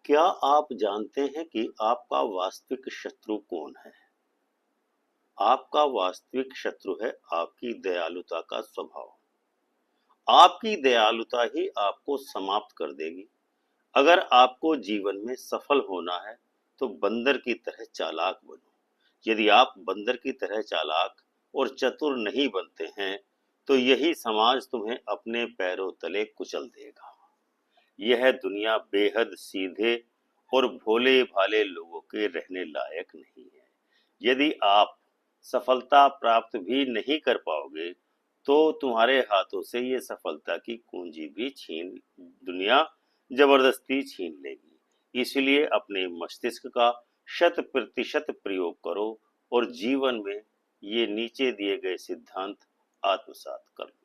क्या आप जानते हैं कि आपका वास्तविक शत्रु कौन है? आपका वास्तविक शत्रु है आपकी दयालुता का स्वभाव। आपकी दयालुता ही आपको समाप्त कर देगी। अगर आपको जीवन में सफल होना है, तो बंदर की तरह चालाक बनो। यदि आप बंदर की तरह चालाक और चतुर नहीं बनते हैं, तो यही समाज तुम्हें अपने पैरों तले कुचल देगा। यह दुनिया बेहद सीधे और भोले भाले लोगों के रहने लायक नहीं है। यदि आप सफलता प्राप्त भी नहीं कर पाओगे, तो तुम्हारे हाथों से ये सफलता की कुंजी भी दुनिया जबरदस्ती छीन लेगी। इसलिए अपने मस्तिष्क का 100% प्रयोग करो और जीवन में ये नीचे दिए गए सिद्धांत आत्मसात कर लो।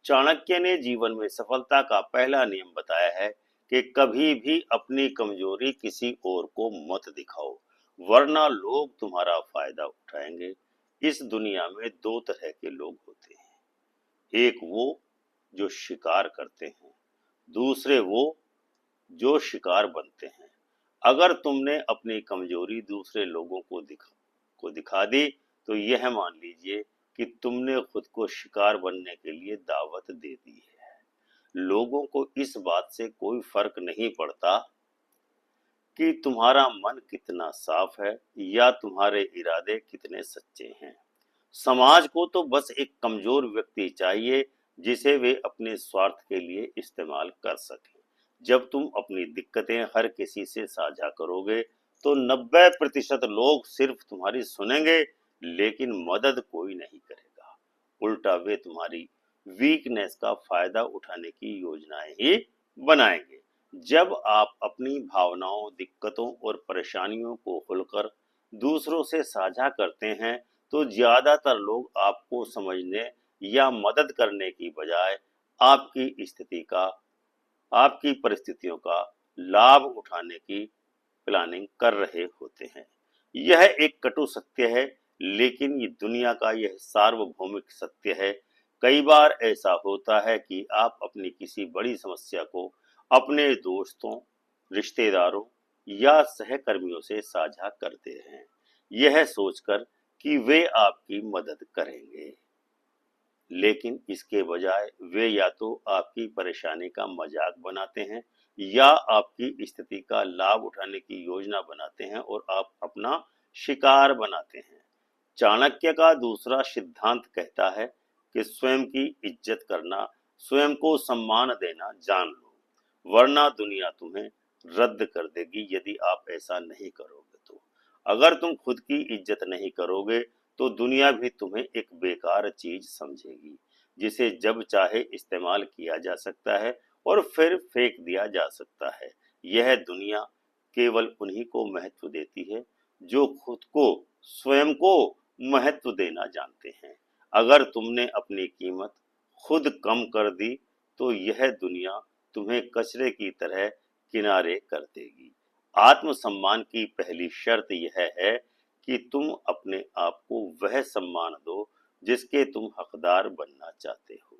चाणक्य ने जीवन में सफलता का पहला नियम बताया है कि कभी भी अपनी कमजोरी किसी और को मत दिखाओ, वरना लोग तुम्हारा फायदा उठाएंगे। इस दुनिया में दो तरह के लोग होते हैं, एक वो जो शिकार करते हैं, दूसरे वो जो शिकार बनते हैं। अगर तुमने अपनी कमजोरी दूसरे लोगों को दिखा दी, तो यह मान लीजिए कि तुमने खुद को शिकार बनने के लिए दावत दे दी है। लोगों को इस बात से कोई फर्क नहीं पड़ता कि तुम्हारा मन कितना साफ है या तुम्हारे इरादे कितने सच्चे हैं। समाज को तो बस एक कमजोर व्यक्ति चाहिए जिसे वे अपने स्वार्थ के लिए इस्तेमाल कर सकें। जब तुम अपनी दिक्कतें हर किसी से साझा करोगे, तो 90% लोग सिर्फ तुम्हारी सुनेंगे, लेकिन मदद कोई नहीं करेगा। उल्टा वे तुम्हारी वीकनेस का फायदा उठाने की योजनाएं ही बनाएंगे। जब आप अपनी भावनाओं, दिक्कतों और परेशानियों को खुलकर दूसरों से साझा करते हैं, तो ज्यादातर लोग आपको समझने या मदद करने की बजाय आपकी स्थिति का, आपकी परिस्थितियों का लाभ उठाने की प्लानिंग कर रहे होते हैं। यह एक कटु सत्य है, लेकिन ये दुनिया का यह सार्वभौमिक सत्य है। कई बार ऐसा होता है कि आप अपनी किसी बड़ी समस्या को अपने दोस्तों, रिश्तेदारों या सहकर्मियों से साझा करते हैं, यह सोचकर कि वे आपकी मदद करेंगे। लेकिन इसके बजाय वे या तो आपकी परेशानी का मजाक बनाते हैं या आपकी स्थिति का लाभ उठाने की योजना बनाते हैं और आप अपना शिकार बनाते हैं। चाणक्य का दूसरा सिद्धांत कहता है कि स्वयं की इज्जत करना, स्वयं को सम्मान देना जान लो, वरना दुनिया तुम्हें रद्द कर देगी यदि आप ऐसा नहीं करोगे तो। अगर तुम खुद की इज्जत नहीं करोगे, तो दुनिया भी तुम्हें एक बेकार चीज समझेगी, जिसे जब चाहे इस्तेमाल किया जा सकता है और फिर फेंक दिया जा सकता है। यह दुनिया केवल उन्हीं को महत्व देती है जो खुद को, स्वयं को महत्व देना जानते हैं। अगर तुमने अपनी कीमत खुद कम कर दी, तो यह दुनिया तुम्हें कचरे की तरह किनारे कर देगी। आत्मसम्मान की पहली शर्त यह है कि तुम अपने आप को वह सम्मान दो जिसके तुम हकदार बनना चाहते हो।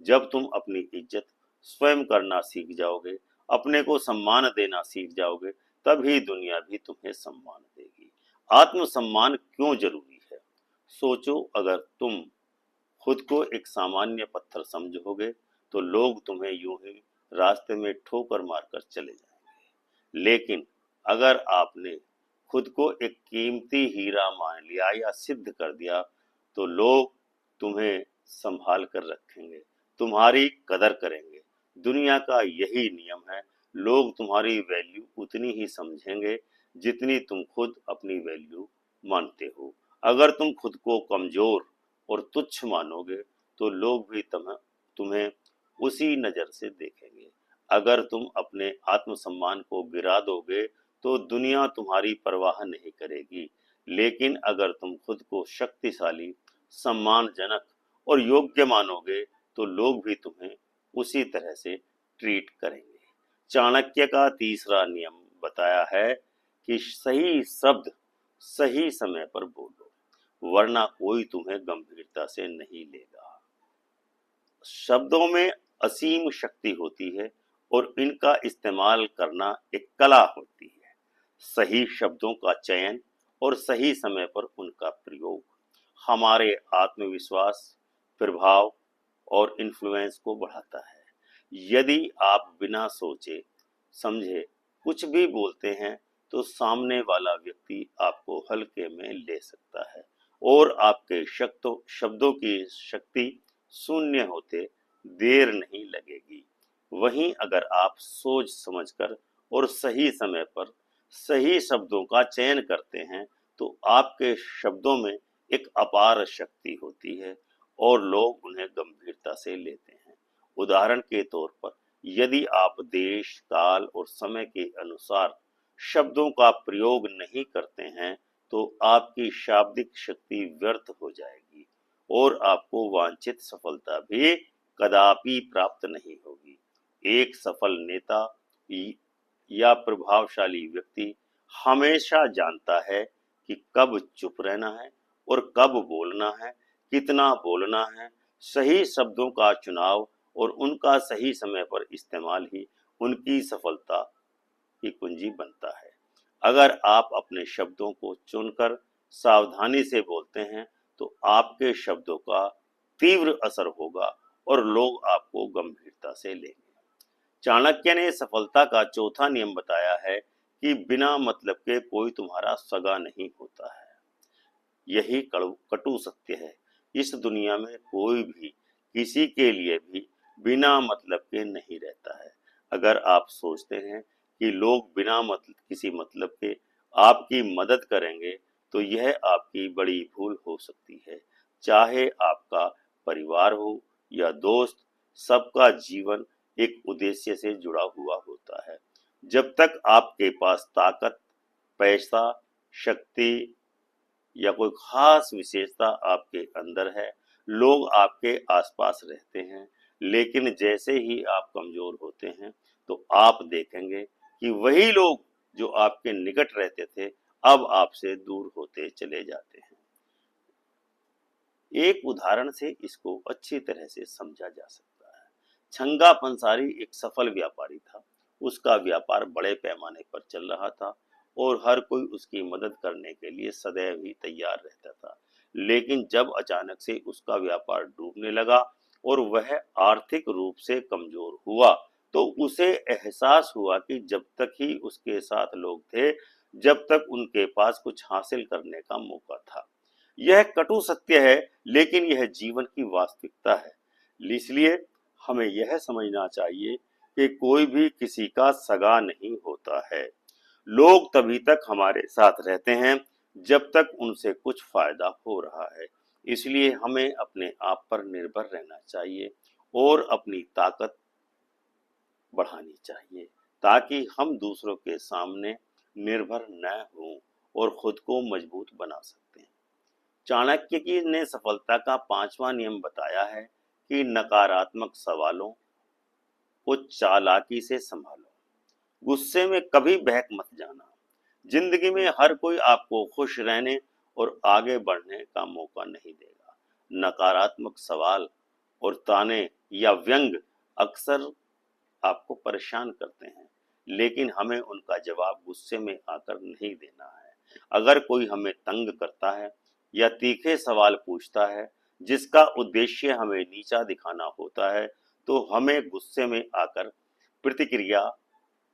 जब तुम अपनी इज्जत स्वयं करना सीख जाओगे, अपने को सम्मान देना सीख जाओगे, तभी दुनिया भी तुम्हें सम्मान देगी। आत्मसम्मान क्यों जरूरी है? सोचो, अगर तुम खुद को एक सामान्य पत्थर समझोगे, तो लोग तुम्हें यूं ही रास्ते में ठोकर मारकर चले जाएंगे। लेकिन अगर आपने खुद को एक कीमती हीरा मान लिया या सिद्ध कर दिया, तो लोग तुम्हें संभाल कर रखेंगे, तुम्हारी कदर करेंगे। दुनिया का यही नियम है। लोग तुम्हारी वैल्यू उतनी ही समझेंगे जितनी तुम खुद अपनी वैल्यू मानते हो। अगर तुम खुद को कमजोर और तुच्छ मानोगे, तो लोग भी तुम्हें उसी नजर से देखेंगे। अगर तुम अपने आत्मसम्मान को गिरा दोगे, तो दुनिया तुम्हारी परवाह नहीं करेगी। लेकिन अगर तुम खुद को शक्तिशाली, सम्मानजनक और योग्य मानोगे, तो लोग भी तुम्हें उसी तरह से ट्रीट करेंगे। चाणक्य का तीसरा नियम बताया है कि सही शब्द सही समय पर बोलो, वरना कोई तुम्हें गंभीरता से नहीं लेगा। शब्दों में असीम शक्ति होती है और इनका इस्तेमाल करना एक कला होती है। सही शब्दों का चयन और सही समय पर उनका प्रयोग हमारे आत्मविश्वास, प्रभाव और इन्फ्लुएंस को बढ़ाता है। यदि आप बिना सोचे समझे कुछ भी बोलते हैं तो सामने वाला व्यक्ति आपको हल्के में ले सकता है और आपके शब्दों की शक्ति शून्य होते देर नहीं लगेगी। वहीं अगर आप सोच समझकर और सही समय पर सही शब्दों का चयन करते हैं तो आपके शब्दों में एक अपार शक्ति होती है और लोग उन्हें गंभीरता से लेते हैं। उदाहरण के तौर पर यदि आप देश, काल और समय के अनुसार शब्दों का प्रयोग नहीं करते हैं तो आपकी शाब्दिक शक्ति व्यर्थ हो जाएगी और आपको वांछित सफलता भी कदापि प्राप्त नहीं होगी। एक सफल नेता या प्रभावशाली व्यक्ति हमेशा जानता है कि कब चुप रहना है और कब बोलना है, कितना बोलना है। सही शब्दों का चुनाव और उनका सही समय पर इस्तेमाल ही उनकी सफलता की कुंजी बनता है। अगर आप अपने शब्दों को चुनकर सावधानी से बोलते हैं तो आपके शब्दों का तीव्र असर होगा और लोग आपको गंभीरता से लेंगे। चाणक्य ने सफलता का चौथा नियम बताया है कि बिना मतलब के कोई तुम्हारा सगा नहीं होता है। यही कटु सत्य है। इस दुनिया में कोई भी किसी के लिए भी बिना मतलब के नहीं रहता है। अगर आप सोचते हैं कि लोग बिना किसी मतलब के आपकी मदद करेंगे तो यह आपकी बड़ी भूल हो सकती है। चाहे आपका परिवार हो या दोस्त, सबका जीवन एक उद्देश्य से जुड़ा हुआ होता है। जब तक आपके पास ताकत, पैसा, शक्ति या कोई खास विशेषता आपके अंदर है, लोग आपके आसपास रहते हैं। लेकिन जैसे ही आप कमजोर होते हैं तो आप देखेंगे कि वही लोग जो आपके निकट रहते थे अब आपसे दूर होते चले जाते हैं। एक उदाहरण से इसको अच्छी तरह से समझा जा सकता है। छंगा पंसारी एक सफल व्यापारी था। उसका व्यापार बड़े पैमाने पर चल रहा था और हर कोई उसकी मदद करने के लिए सदैव ही तैयार रहता था। लेकिन जब अचानक से उसका व्यापार डूबने लगा और वह आर्थिक रूप से कमजोर हुआ तो उसे एहसास हुआ कि जब तक ही उसके साथ लोग थे, जब तक उनके पास कुछ हासिल करने का मौका था। यह कटु सत्य है, लेकिन यह जीवन की वास्तविकता है। इसलिए हमें यह समझना चाहिए कि कोई भी किसी का सगा नहीं होता है। लोग तभी तक हमारे साथ रहते हैं जब तक उनसे कुछ फायदा हो रहा है। इसलिए हमें अपने आप पर निर्भर रहना चाहिए और अपनी ताकत बढ़ानी चाहिए ताकि हम दूसरों के सामने निर्भर न हों और खुद को मजबूत बना सकते हैं। चाणक्य की ने सफलता का पांचवा नियम बताया है कि नकारात्मक सवालों को चालाकी से संभालो। गुस्से में कभी बहक मत जाना। जिंदगी में हर कोई आपको खुश रहने और आगे बढ़ने का मौका नहीं देगा। नकारात्मक सवाल और ताने या व्यंग अक्सर आपको परेशान करते हैं, लेकिन हमें उनका जवाब गुस्से में आकर नहीं देना है। अगर कोई हमें तंग करता है या तीखे सवाल पूछता है जिसका उद्देश्य हमें नीचा दिखाना होता है तो हमें गुस्से में आकर प्रतिक्रिया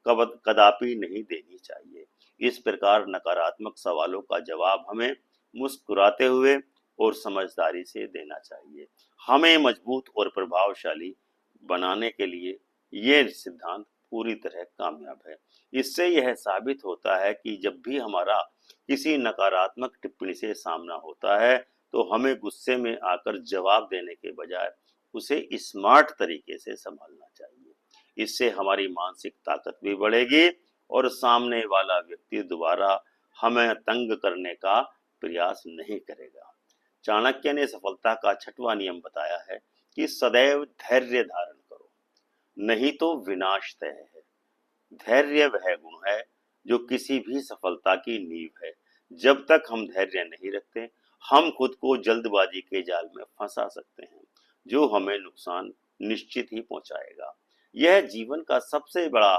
कदापि नहीं देनी चाहिए। इस प्रकार नकारात्मक सवालों का जवाब हमें मुस्कुराते हुए और समझदारी से देना चाहिए। हमें मजबूत और प्रभावशाली बनाने के लिए ये सिद्धांत पूरी तरह कामयाब है। इससे यह साबित होता है कि जब भी हमारा किसी नकारात्मक टिप्पणी से सामना होता है तो हमें गुस्से में आकर जवाब देने के बजाय उसे स्मार्ट तरीके से संभालना चाहिए। इससे हमारी मानसिक ताकत भी बढ़ेगी और सामने वाला व्यक्ति दोबारा हमें तंग करने का प्रयास नहीं करेगा। चाणक्य ने सफलता का छठवां नियम बताया है कि सदैव धैर्य धारण करो, नहीं तो विनाश तय है। धैर्य वह गुण है जो किसी भी सफलता की नींव है। जब तक हम धैर्य नहीं रखते, हम खुद को जल्दबाजी के जाल में फंसा सकते हैं, जो हमें नुकसान निश्चित ही पहुंचाएगा। यह जीवन का सबसे बड़ा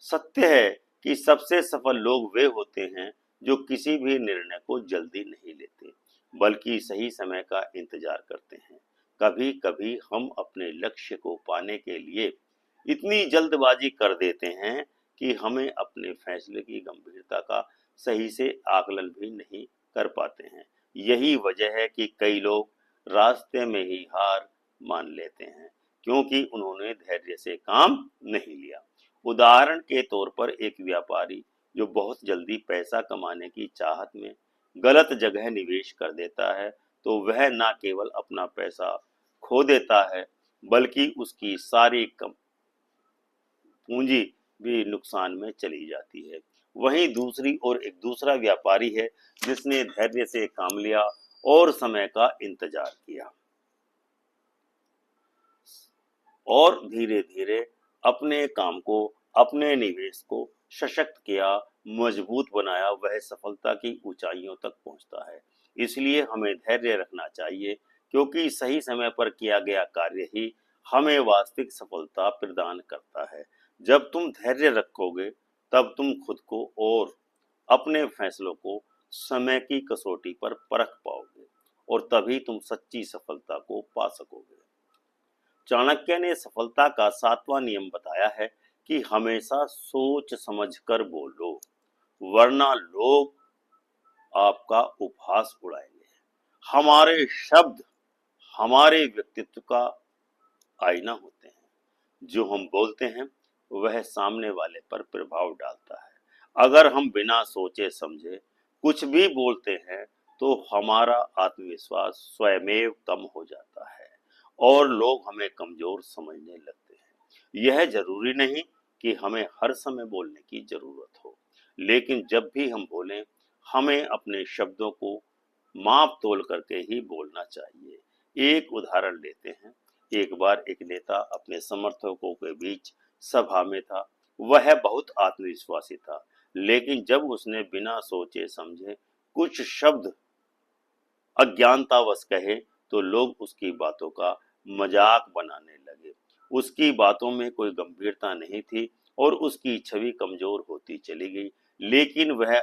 सत्य है कि सबसे सफल लोग वे होते हैं जो किसी भी निर्णय को जल्दी नहीं लेते, बल्कि सही समय का इंतजार करते हैं। कभी कभी हम अपने लक्ष्य को पाने के लिए इतनी जल्दबाजी कर देते हैं कि हमें अपने फैसले की गंभीरता का सही से आकलन भी नहीं कर पाते हैं। यही वजह है कि कई लोग रास्ते में ही हार मान लेते हैं, क्योंकि उन्होंने धैर्य से काम नहीं लिया। उदाहरण के तौर पर एक व्यापारी जो बहुत जल्दी पैसा कमाने की चाहत में गलत जगह निवेश कर देता है, तो वह न केवल अपना पैसा खो देता है, बल्कि उसकी सारी पूंजी भी नुकसान में चली जाती है। वहीं दूसरी ओर एक दूसरा व्यापारी है जिसने धैर्य से काम लिया और समय का इंतजार किया और धीरे धीरे अपने काम को, अपने निवेश को सशक्त किया, मजबूत बनाया, वह सफलता की ऊंचाइयों तक पहुंचता है। इसलिए हमें धैर्य रखना चाहिए, क्योंकि सही समय पर किया गया कार्य ही हमें वास्तविक सफलता प्रदान करता है। जब तुम धैर्य रखोगे, तब तुम खुद को और अपने फैसलों को समय की कसौटी पर परख पाओगे और तभी तुम सच्ची सफलता को पा सकोगे। चाणक्य ने सफलता का 7वां नियम बताया है कि हमेशा सोच समझकर बोलो, वरना लोग आपका उपहास उड़ाएंगे। हमारे शब्द हमारे व्यक्तित्व का आईना होते हैं। जो हम बोलते हैं वह सामने वाले पर प्रभाव डालता है। अगर हम बिना सोचे समझे कुछ भी बोलते हैं, तो हमारा आत्मविश्वास स्वयमेव कम हो जाता है और लोग हमें कमजोर समझने लगते हैं। यह जरूरी नहीं कि हमें हर समय बोलने की जरूरत हो, लेकिन जब भी हम बोलें, हमें अपने शब्दों को माप तोल करके ही बोलना चाहिए। एक उदाहरण लेते हैं। एक बार एक नेता अपने समर्थकों के बीच सभा में था। वह बहुत आत्मविश्वासी था, लेकिन जब उसने बिना सोचे समझे कुछ शब्द अज्ञानतावश कहे, तो लोग उसकी बातों का मजाक बनाने लगे। उसकी बातों में कोई गंभीरता नहीं थी और उसकी छवि कमजोर होती चली गई। लेकिन वह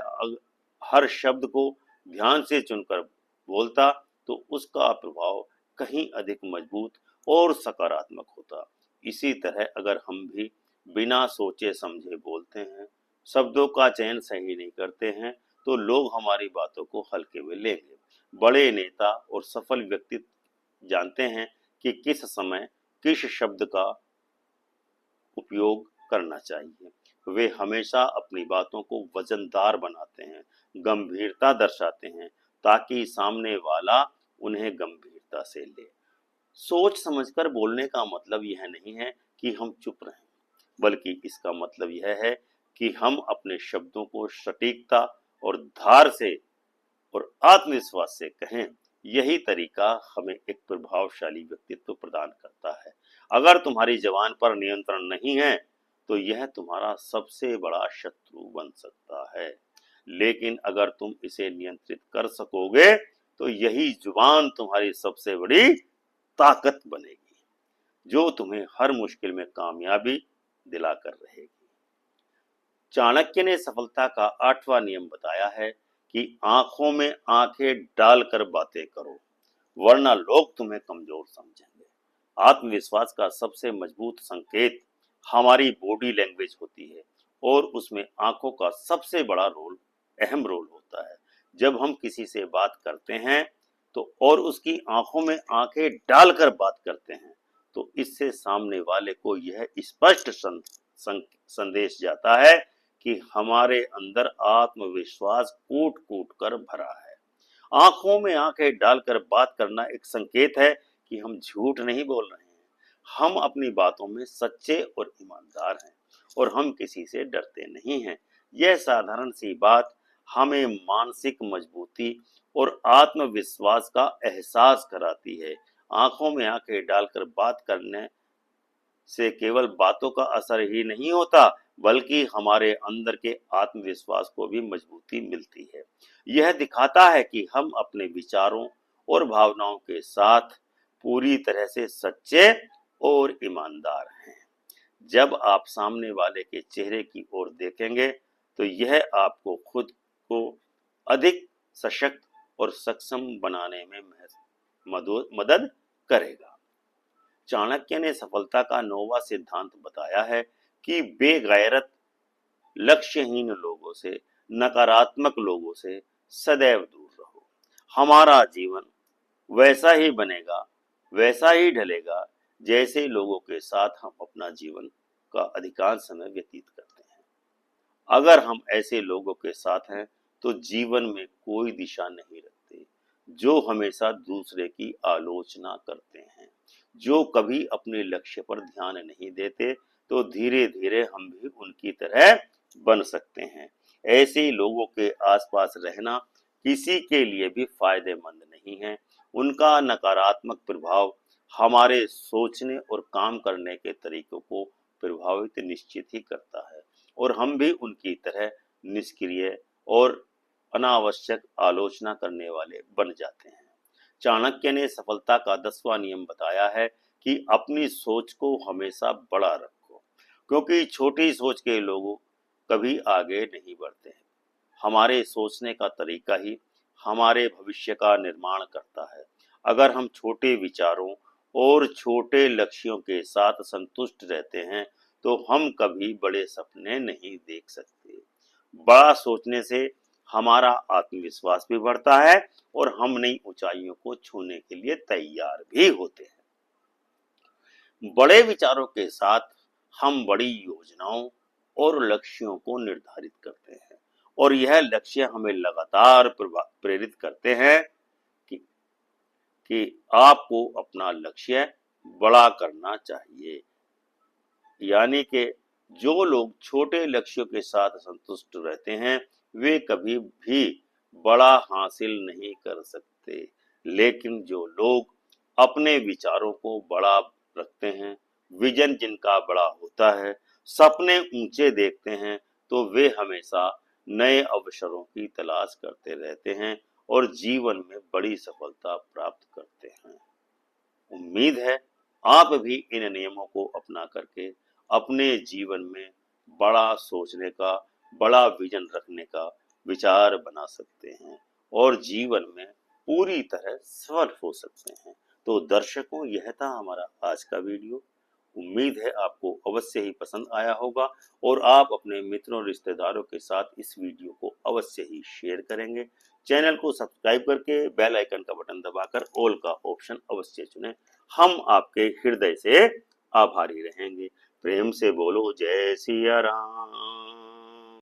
हर शब्द को ध्यान से चुनकर बोलता, तो उसका प्रभाव कहीं अधिक मजबूत और सकारात्मक होता। इसी तरह अगर हम भी बिना सोचे समझे बोलते हैं, शब्दों का चयन सही नहीं करते हैं, तो लोग हमारी बातों को हल्के में लेंगे। बड़े नेता और सफल व्यक्ति जानते हैं कि किस समय किस शब्द का उपयोग करना चाहिए। वे हमेशा अपनी बातों को वजनदार बनाते हैं, गंभीरता दर्शाते हैं, ताकि सामने वाला उन्हें गंभीरता से ले। सोच समझकर बोलने का मतलब यह नहीं है कि हम चुप रहें, बल्कि इसका मतलब यह है कि हम अपने शब्दों को सटीकता और धार से और आत्मविश्वास से कहें। यही तरीका हमें एक प्रभावशाली व्यक्तित्व प्रदान करता है। अगर तुम्हारी जबान पर नियंत्रण नहीं है, तो यह तुम्हारा सबसे बड़ा शत्रु बन सकता है। लेकिन अगर तुम इसे नियंत्रित कर सकोगे, तो यही जुबान तुम्हारी सबसे बड़ी ताकत बनेगी, जो तुम्हें हर मुश्किल में कामयाबी दिलाकर रहेगी। चाणक्य ने सफलता का 8वां नियम बताया है कि आंखों में आंखें डालकर बातें करो, वरना लोग तुम्हें कमजोर समझेंगे। आत्मविश्वास का सबसे मजबूत संकेत हमारी बॉडी लैंग्वेज होती है और उसमें आंखों का सबसे बड़ा अहम रोल होता है। जब हम किसी से बात करते हैं तो और उसकी आंखों में आंखें डालकर बात करते हैं, तो इससे सामने वाले को यह स्पष्ट संदेश जाता है कि हमारे अंदर आत्मविश्वास कूट कूट कर भरा है। आंखों में आंखें डालकर बात करना एक संकेत है कि हम झूठ नहीं बोल रहे हैं, हम अपनी बातों में सच्चे और ईमानदार हैं और हम किसी से डरते नहीं हैं। यह साधारण सी बात हमें मानसिक मजबूती और आत्मविश्वास का एहसास कराती है। आंखों में आंखें डालकर बात करने से केवल बातों का असर ही नहीं होता, बल्कि हमारे अंदर के आत्मविश्वास को भी मजबूती मिलती है। यह दिखाता है कि हम अपने विचारों और भावनाओं के साथ पूरी तरह से सच्चे और ईमानदार हैं। जब आप सामने वाले के चेहरे की ओर देखेंगे तो यह आपको खुद को अधिक सशक्त और सक्षम बनाने में मदद करेगा। चाणक्य ने सफलता का 9वां सिद्धांत बताया है कि बेगैरत, लक्ष्यहीन लोगों से, नकारात्मक लोगों से सदैव दूर रहो। हमारा जीवन वैसा ही बनेगा, वैसा ही ढलेगा जैसे लोगों के साथ हम अपना जीवन का अधिकांश समय व्यतीत करते हैं। अगर हम ऐसे लोगों के साथ हैं तो जीवन में कोई दिशा नहीं रखते, जो हमेशा दूसरे की आलोचना करते हैं, जो कभी अपने लक्ष्य पर ध्यान नहीं देते, तो धीरे धीरे हम भी उनकी तरह बन सकते हैं। ऐसे लोगों के आसपास रहना किसी के लिए भी फायदेमंद नहीं है। उनका नकारात्मक प्रभाव हमारे सोचने और काम करने के तरीकों को प्रभावित निश्चित ही करता है और हम भी उनकी तरह निष्क्रिय और अनावश्यक आलोचना करने वाले बन जाते हैं। चाणक्य ने सफलता का 10वां नियम बताया है कि अपनी सोच को हमेशा बड़ा रखो, क्योंकि छोटी सोच के लोग कभी आगे नहीं बढ़ते हैं। हमारे सोचने का तरीका ही हमारे भविष्य का निर्माण करता है। अगर हम छोटे विचारों और छोटे लक्ष्यों के साथ संतुष्ट रहते हैं तो हम कभी बड़े सपने नहीं देख सकते। बड़ा सोचने से हमारा आत्मविश्वास भी बढ़ता है और हम नई ऊंचाइयों को छूने के लिए तैयार भी होते हैं। बड़े विचारों के साथ हम बड़ी योजनाओं और लक्ष्यों को निर्धारित करते हैं और यह लक्ष्य हमें लगातार प्रेरित करते हैं कि, कि आपको अपना लक्ष्य बड़ा करना चाहिए। यानी कि जो लोग छोटे लक्ष्यों के साथ संतुष्ट रहते हैं वे कभी भी बड़ा हासिल नहीं कर सकते, लेकिन जो लोग अपने विचारों को बड़ा रखते हैं, विजन जिनका बड़ा होता है, सपने ऊंचे देखते हैं, तो वे हमेशा नए अवसरों की तलाश करते रहते हैं और जीवन में बड़ी सफलता प्राप्त करते हैं। उम्मीद है आप भी इन नियमों को अपना करके अपने जीवन में बड़ा सोचने का, बड़ा विजन रखने का विचार बना सकते हैं और जीवन में पूरी तरह सफल हो सकते हैं। तो दर्शकों, यह था हमारा आज का वीडियो। उम्मीद है आपको अवश्य ही पसंद आया होगा और आप अपने मित्रों, रिश्तेदारों के साथ इस वीडियो को अवश्य ही शेयर करेंगे। चैनल को सब्सक्राइब करके बेल आइकन का बटन दबाकर ऑल का ऑप्शन अवश्य चुनें। हम आपके हृदय से आभारी रहेंगे। प्रेम से बोलो जय सिया राम।